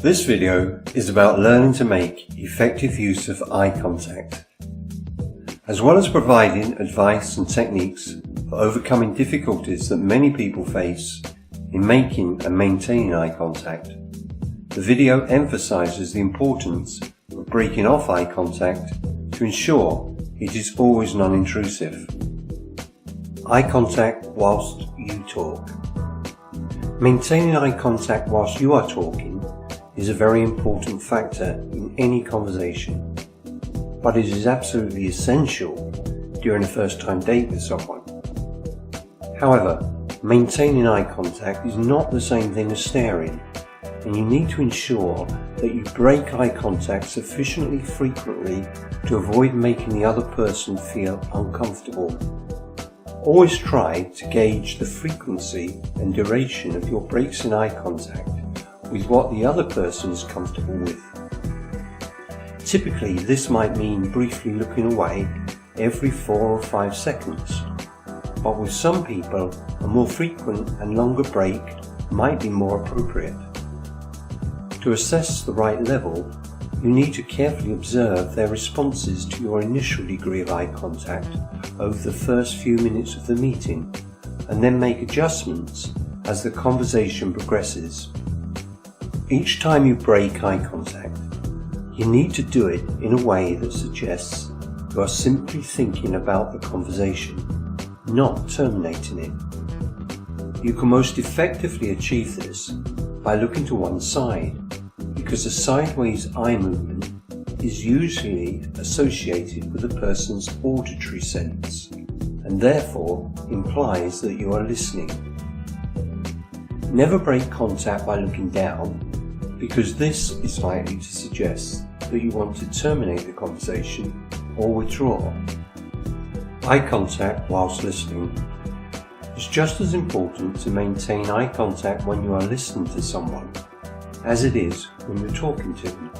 This video is about learning to make effective use of eye contact. As well as providing advice and techniques for overcoming difficulties that many people face in making and maintaining eye contact, the video emphasizes the importance of breaking off eye contact to ensure it is always non-intrusive. Eye contact whilst you talk. Maintaining eye contact whilst you are talking is a very important factor in any conversation, but it is absolutely essential during a first-time date with someone. However, maintaining eye contact is not the same thing as staring, and you need to ensure that you break eye contact sufficiently frequently to avoid making the other person feel uncomfortable. Always try to gauge the frequency and duration of your breaks in eye contact with what the other person is comfortable with. Typically, this might mean briefly looking away every 4 or 5 seconds, but with some people, a more frequent and longer break might be more appropriate. To assess the right level, you need to carefully observe their responses to your initial degree of eye contact over the first few minutes of the meeting, and then make adjustments as the conversation progresses. Each time you break eye contact, you need to do it in a way that suggests you are simply thinking about the conversation, not terminating it. You can most effectively achieve this by looking to one side, because a sideways eye movement is usually associated with a person's auditory sense, and therefore implies that you are listening. Never break contact by looking down, because this is likely to suggest that you want to terminate the conversation or withdraw. Eye contact whilst listening. It's just as important to maintain eye contact when you are listening to someone as it is when you're talking to them.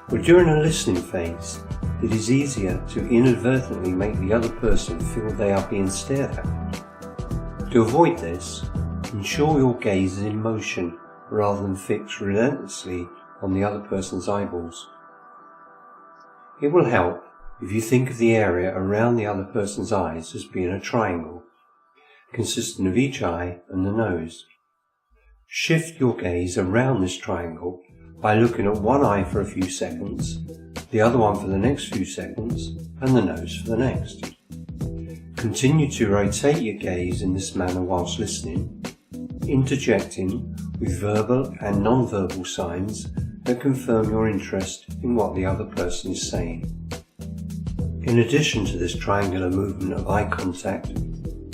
But during a listening phase, it is easier to inadvertently make the other person feel they are being stared at. To avoid this, ensure your gaze is in motion rather than fixed relentlessly on the other person's eyeballs. It will help if you think of the area around the other person's eyes as being a triangle, consisting of each eye and the nose. Shift your gaze around this triangle by looking at one eye for a few seconds, the other one for the next few seconds, and the nose for the next. Continue to rotate your gaze in this manner whilst listening, interjecting with verbal and non-verbal signs that confirm your interest in what the other person is saying. In addition to this triangular movement of eye contact,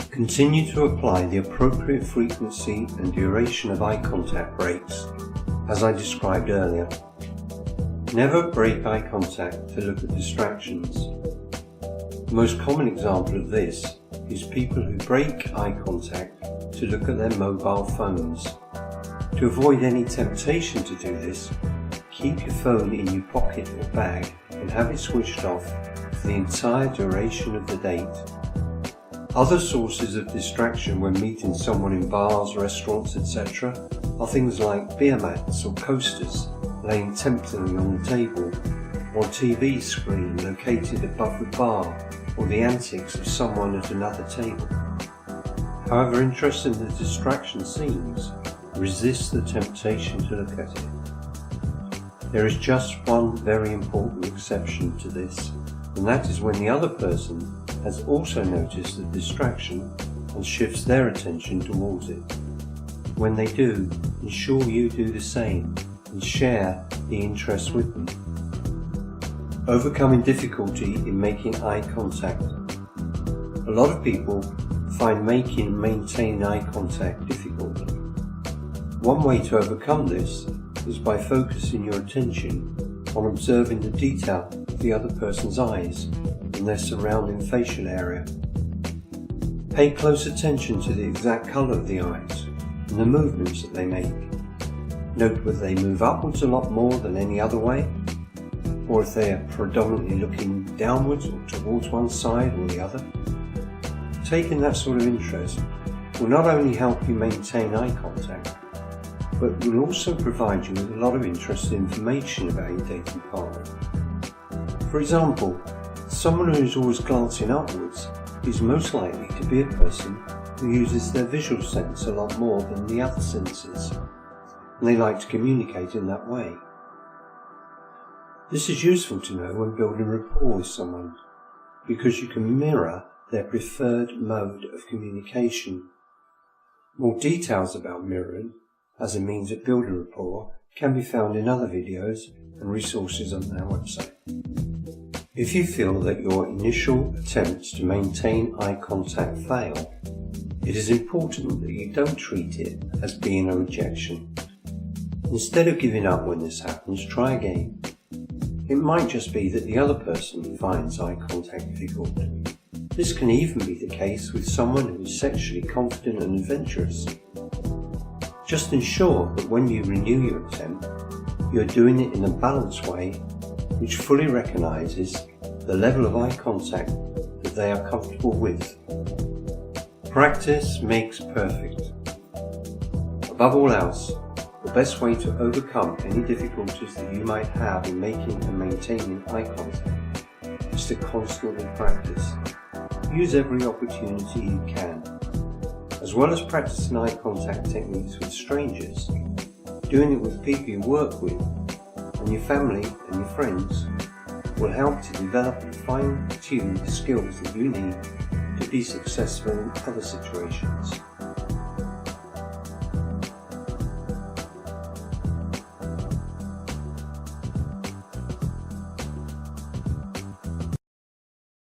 continue to apply the appropriate frequency and duration of eye contact breaks, as I described earlier. Never break eye contact to look at distractions. The most common example of this is people who break eye contact to look at their mobile phones. To avoid any temptation to do this, keep your phone in your pocket or bag and have it switched off for the entire duration of the date. Other sources of distraction when meeting someone in bars, restaurants, etc. are things like beer mats or coasters laying temptingly on the table, or a TV screen located above the bar, or the antics of someone at another table. However interesting the distraction seems, resist the temptation to look at it. There is just one very important exception to this, and that is when the other person has also noticed the distraction and shifts their attention towards it. When they do, ensure you do the same and share the interest with them. Overcoming difficulty in making eye contact. A lot of people find making and maintaining eye contact difficult. One way to overcome this is by focusing your attention on observing the detail of the other person's eyes and their surrounding facial area. Pay close attention to the exact colour of the eyes and the movements that they make. Note whether they move upwards a lot more than any other way, or if they are predominantly looking downwards or towards one side or the other. Taking that sort of interest will not only help you maintain eye contact, but will also provide you with a lot of interesting information about your dating partner. For example, someone who is always glancing upwards is most likely to be a person who uses their visual sense a lot more than the other senses, and they like to communicate in that way. This is useful to know when building rapport with someone, because you can mirror their preferred mode of communication. More details about mirroring as a means of building rapport can be found in other videos and resources on our website. If you feel that your initial attempts to maintain eye contact fail, it is important that you don't treat it as being a rejection. Instead of giving up when this happens, try again. It might just be that the other person finds eye contact difficult. This can even be the case with someone who is sexually confident and adventurous. Just ensure that when you renew your attempt, you are doing it in a balanced way which fully recognises the level of eye contact that they are comfortable with. Practice makes perfect. Above all else, the best way to overcome any difficulties that you might have in making and maintaining eye contact is to constantly practice. Use every opportunity you can. As well as practicing eye contact techniques with strangers, doing it with people you work with and your family and your friends will help to develop and fine-tune the skills that you need to be successful in other situations.